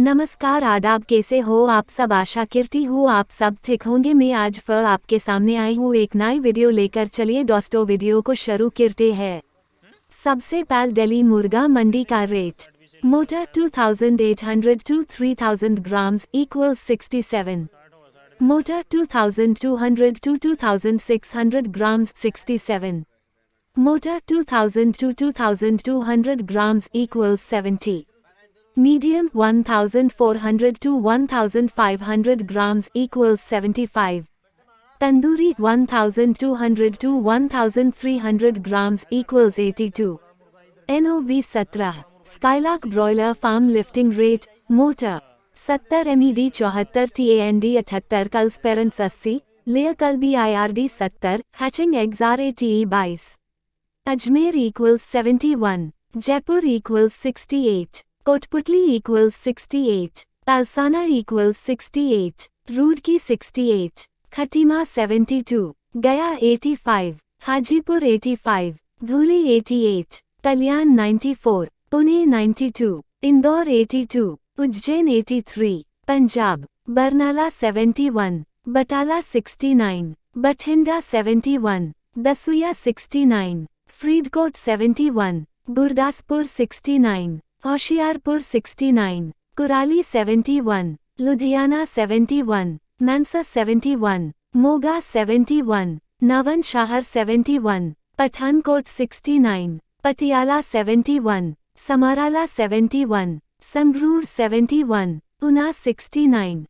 नमस्कार आदाब, कैसे हो आप सब। आशा करती हूँ आप सब ठीक होंगे। मैं आज फिर आपके सामने आई हूँ एक नई वीडियो लेकर। चलिए दोस्तों वीडियो को शुरू करते हैं। सबसे पहले दिल्ली मुर्गा मंडी का रेट। मोटा 2800 to 3000 grams equals 67। मोटा 2200 to 2600 grams 67। मोटा 2000 to 2200 grams equals 70। Medium 1400 to 1500 grams equals 75। Tandoori 1200 to 1300 grams equals 82। NOV 17। Skylark Broiler Farm Lifting Rate मोटा 70 MED 74 TAND 78 Culls Parents 80 Layer Culby IRD 70 Hatching Eggs RATE 22। Ajmer equals 71। Jaipur equals 68। Kotputli equals 68। पालसाना equals 68। Roorkee 68। Khatima 72। गया 85। हाजीपुर 85। धुली 88। कल्याण 94। पुणे 92। इंदौर 82। उज्जैन 83। पंजाब बरनाला 71। बटाला 69। बठिंडा 71। दसुया 69। फरीदकोट 71। गुरदासपुर 69। होशियारपुर 69। कुराली 71। लुधियाना 71। मानसा 71। मोगा 71। नवन शहर 71। पठानकोट 69। पटियाला 71। समराला 71। संगरूर 71। उना 69।